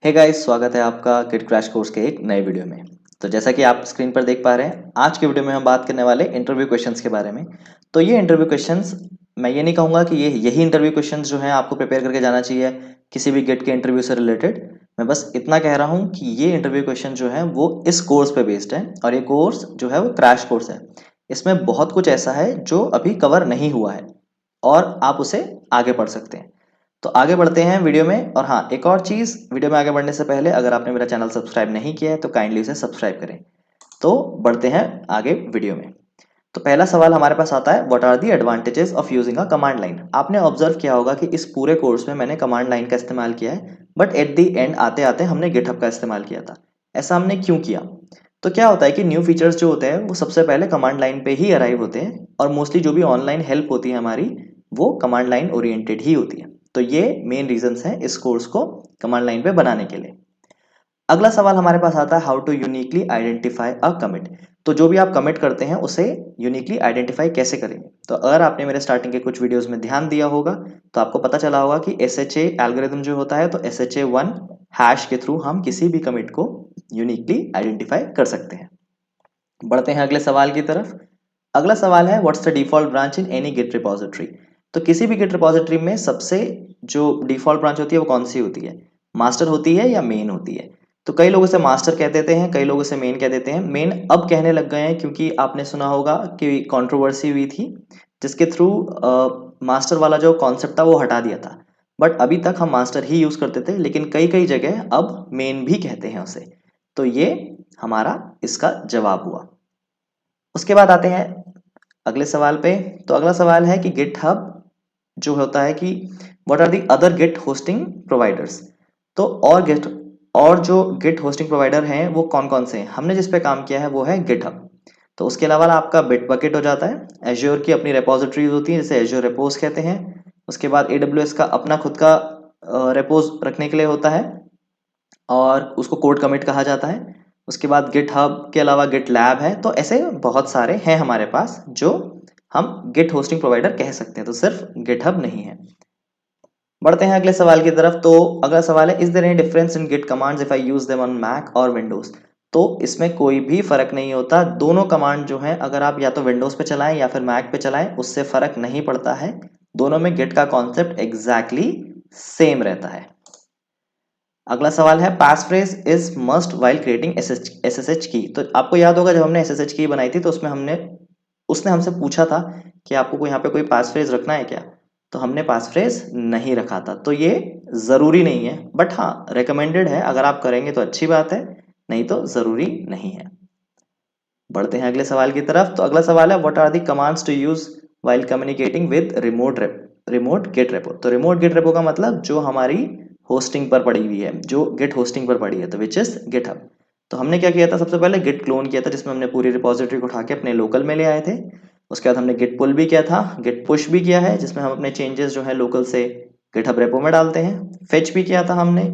Hey guys, स्वागत है आपका गिट क्रैश कोर्स के एक नए वीडियो में। तो जैसा कि आप स्क्रीन पर देख पा रहे हैं, आज के वीडियो में हम बात करने वाले इंटरव्यू क्वेश्चंस के बारे में। तो ये इंटरव्यू क्वेश्चंस, मैं ये नहीं कहूँगा कि ये यही इंटरव्यू क्वेश्चंस जो हैं आपको प्रिपेयर करके जाना चाहिए किसी भी गिट के इंटरव्यू से रिलेटेड। मैं बस इतना कह रहा हूँ कि ये इंटरव्यू क्वेश्चन जो है वो इस कोर्स पे बेस्ड है और ये कोर्स जो है वो क्रैश कोर्स है। इसमें बहुत कुछ ऐसा है जो अभी कवर नहीं हुआ है और आप उसे आगे पढ़ सकते हैं। तो आगे बढ़ते हैं वीडियो में। और हाँ, एक और चीज़, वीडियो में आगे बढ़ने से पहले अगर आपने मेरा चैनल सब्सक्राइब नहीं किया है तो काइंडली उसे सब्सक्राइब करें। तो बढ़ते हैं आगे वीडियो में। तो पहला सवाल हमारे पास आता है, what are the advantages of using a command line. आपने ऑब्जर्व किया होगा कि इस पूरे कोर्स में मैंने कमांड लाइन का इस्तेमाल किया है, बट एट द एंड आते आते हमने गिटहब का इस्तेमाल किया था। ऐसा हमने क्यों किया? तो क्या होता है कि न्यू फीचर्स जो होते हैं वो सबसे पहले कमांड लाइन पे ही अराइव होते हैं और मोस्टली जो भी ऑनलाइन हेल्प होती है हमारी, वो कमांड लाइन ओरिएंटेड ही होती है। तो ये मेन रीजंस हैं इस कोर्स को कमांड लाइन पे बनाने के लिए। अगला सवाल हमारे पास आता है, how to uniquely identify a commit. तो जो भी आप कमिट करते हैं उसे यूनिकली आइडेंटिफाई कैसे करेंगे? तो अगर आपने मेरे स्टार्टिंग के कुछ वीडियोस में ध्यान दिया होगा तो आपको पता चला होगा कि एस एच ए एल्गोरिथम जो होता है, तो S H A one hash के थ्रू हम किसी भी कमिट को यूनिकली आइडेंटिफाई कर सकते हैं। बढ़ते हैं अगले सवाल की तरफ। अगला सवाल है, what's the default branch in any Git repository. तो किसी भी गिट रिपोजिटरी में सबसे जो डिफॉल्ट ब्रांच होती है वो कौन सी होती है? मास्टर होती है या मेन होती है? तो कई लोग इसे मास्टर कह देते हैं, कई लोग इसे मेन कह देते हैं। मेन अब कहने लग गए हैं क्योंकि आपने सुना होगा कि कंट्रोवर्सी हुई थी जिसके थ्रू मास्टर वाला जो कॉन्सेप्ट था वो हटा दिया था। बट अभी तक हम मास्टर ही यूज करते थे, लेकिन कई कई जगह अब मेन भी कहते हैं उसे। तो ये हमारा इसका जवाब हुआ। उसके बाद आते हैं अगले सवाल पे। तो अगला सवाल है कि गिटहब जो होता है कि what are the other Git hosting providers. तो और जो गिट होस्टिंग प्रोवाइडर हैं वो कौन कौन से हैं? हमने जिस पे काम किया है वो है गिटहब। तो उसके अलावा आपका बिटबकेट हो जाता है, एज्योर की अपनी रेपोजिटरीज होती है जिसे एज्योर रेपोज कहते हैं। उसके बाद एडब्ल्यूएस का अपना खुद का रेपोज रखने के लिए होता है और उसको कोड कमिट कहा जाता है। उसके बाद गिटहब के अलावा गिट लैब है। तो ऐसे बहुत सारे हैं हमारे पास जो हम गिट होस्टिंग प्रोवाइडर कह सकते हैं, तो सिर्फ गिटहब नहीं है। बढ़ते हैं अगले सवाल की तरफ। तो अगला सवाल है, is there any difference in Git commands if I use them on Mac और विंडोज। तो इसमें कोई भी फर्क नहीं होता। दोनों कमांड जो हैं अगर आप या तो विंडोज पे चलाएं या फिर मैक पे चलाएं, उससे फर्क नहीं पड़ता है। दोनों में गिट का कॉन्सेप्ट एग्जैक्टली सेम रहता है। अगला सवाल है, pass phrase is must while creating SSH की। तो आपको याद होगा जब हमने एसएसएच की बनाई थी तो उसमें हमने उसने हमसे पूछा था कि आपको यहाँ पे कोई पास फ्रेज रखना है क्या। तो हमने पास फ्रेज नहीं रखा था। तो ये जरूरी नहीं है, बट हाँ रिकमेंडेड है। अगर आप करेंगे तो अच्छी बात है, नहीं तो जरूरी नहीं है। बढ़ते हैं अगले सवाल की तरफ। तो अगला सवाल है, what are the commands to use while communicating with remote Git repo. तो रिमोट गिट रेपो का मतलब जो हमारी होस्टिंग पर पड़ी हुई है, जो गिट होस्टिंग पर पड़ी है, तो विच इज गिटहब। तो हमने क्या किया था, सबसे पहले गिट क्लोन किया था जिसमें हमने पूरी रिपोजिटरी को उठा के अपने लोकल में ले आए थे। उसके बाद हमने गिट पुल भी किया था, गिट पुश भी किया है जिसमें हम अपने चेंजेस जो है लोकल से गिटहब रेपो में डालते हैं। फेच भी किया था हमने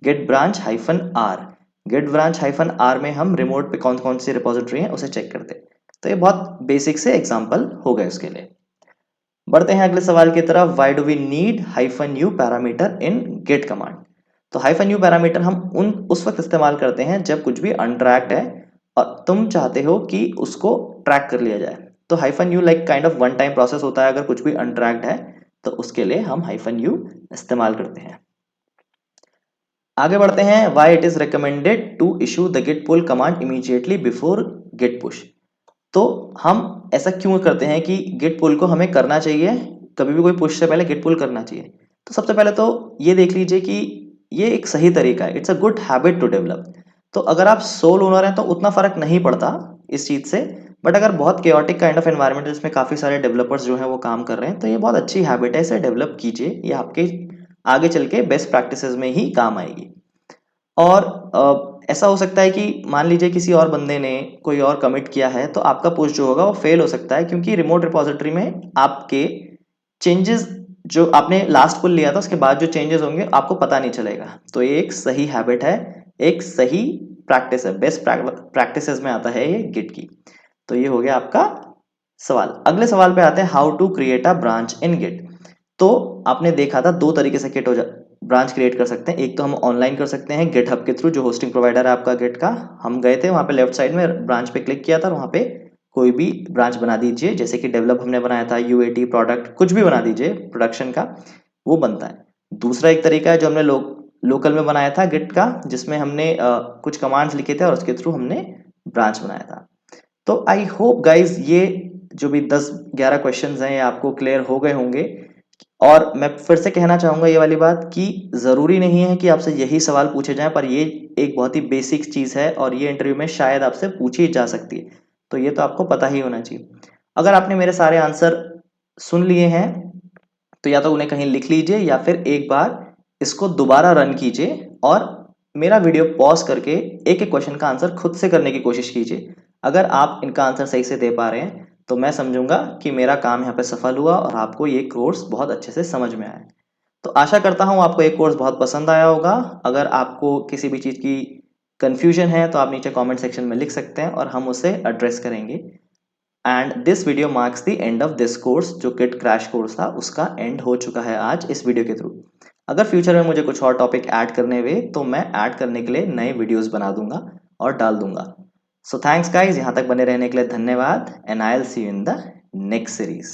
Git branch hyphen r. Git branch hyphen r में हम रिमोट पे कौन कौन सी रिपोजिटरी है उसे चेक करते हैं। तो ये बहुत बेसिक से एग्जांपल हो गए उसके लिए। बढ़ते हैं अगले सवाल की तरफ, why do we need hyphen u parameter in get command. तो हाइफन यू पैरामीटर हम उस वक्त इस्तेमाल करते हैं जब कुछ भी अनट्रैक्ड है और तुम चाहते हो कि उसको ट्रैक कर लिया जाए। तो hyphen you like kind of one time process होता है अगर कुछ भी अनट्रैक्ड है, तो उसके लिए हम हाइफन यू इस्तेमाल करते हैं। आगे बढ़ते हैं, why it is recommended to issue the Git pull command immediately before Git push. तो हम ऐसा क्यों करते हैं कि गिट पुल को हमें करना चाहिए, कभी भी कोई पुश से पहले गिट पुल करना चाहिए? तो सबसे पहले तो ये देख लीजिए कि ये एक सही तरीका है, it's a good habit to develop. तो अगर आप सोल ओनर हैं तो उतना फर्क नहीं पड़ता इस चीज से, बट अगर बहुत केओटिक काइंड ऑफ एनवायरनमेंट जिसमें काफी सारे डेवलपर्स जो हैं वो काम कर रहे हैं, तो ये बहुत अच्छी हैबिट है, इसे डेवलप कीजिए। ये आपके आगे चल के बेस्ट प्रैक्टिसेस में ही काम आएगी। और ऐसा हो सकता है कि मान लीजिए किसी और बंदे ने कोई और कमिट किया है तो आपका पुश जो होगा वो फेल हो सकता है, क्योंकि रिमोट रिपोजिटरी में आपके चेंजेस जो आपने लास्ट पुल लिया था उसके बाद जो चेंजेस होंगे आपको पता नहीं चलेगा। तो ये एक सही हैबिट है, एक सही प्रैक्टिस है, बेस्ट प्रैक्टिसेस में आता है ये गिट की। तो ये हो गया आपका सवाल। अगले सवाल पे आते हैं, how to create a branch in Git. तो आपने देखा था दो तरीके से ब्रांच क्रिएट कर सकते हैं। एक तो हम ऑनलाइन कर सकते हैं गिटहब के थ्रू, जो होस्टिंग प्रोवाइडर है आपका गिट का। हम गए थे वहाँ पे, लेफ्ट साइड में ब्रांच पे क्लिक किया था और वहाँ पे कोई भी ब्रांच बना दीजिए, जैसे कि डेवलप हमने बनाया था, यूएटी प्रोडक्ट, कुछ भी बना दीजिए प्रोडक्शन का, वो बनता है। दूसरा एक तरीका है जो हमने लोकल में बनाया था गिट का, जिसमें हमने कुछ कमांड्स लिखे थे और उसके थ्रू हमने ब्रांच बनाया था। तो आई होप गाइज ये जो भी 10-11 क्वेश्चंस हैं ये आपको क्लियर हो गए होंगे। और मैं फिर से कहना चाहूंगा ये वाली बात कि जरूरी नहीं है कि आपसे यही सवाल पूछे जाएं, पर ये एक बहुत ही बेसिक चीज है और ये इंटरव्यू में शायद आपसे पूछी जा सकती है, तो ये तो आपको पता ही होना चाहिए। अगर आपने मेरे सारे आंसर सुन लिए हैं तो या तो उन्हें कहीं लिख लीजिए या फिर एक बार इसको दोबारा रन कीजिए और मेरा वीडियो पॉज करके एक एक क्वेश्चन का आंसर खुद से करने की कोशिश कीजिए। अगर आप इनका आंसर सही से दे पा रहे हैं तो मैं समझूंगा कि मेरा काम यहाँ पे सफल हुआ और आपको ये कोर्स बहुत अच्छे से समझ में आया। तो आशा करता हूँ आपको ये कोर्स बहुत पसंद आया होगा। अगर आपको किसी भी चीज़ की कंफ्यूजन है तो आप नीचे कमेंट सेक्शन में लिख सकते हैं और हम उसे एड्रेस करेंगे। And this video marks the end of this course, जो किट क्रैश कोर्स था उसका एंड हो चुका है आज इस वीडियो के थ्रू। अगर फ्यूचर में मुझे कुछ और टॉपिक ऐड करने हुए तो मैं ऐड करने के लिए नए वीडियोस बना दूंगा और डाल दूंगा। सो थैंक्स गाइज, यहाँ तक बने रहने के लिए धन्यवाद, and I will see you in the next series.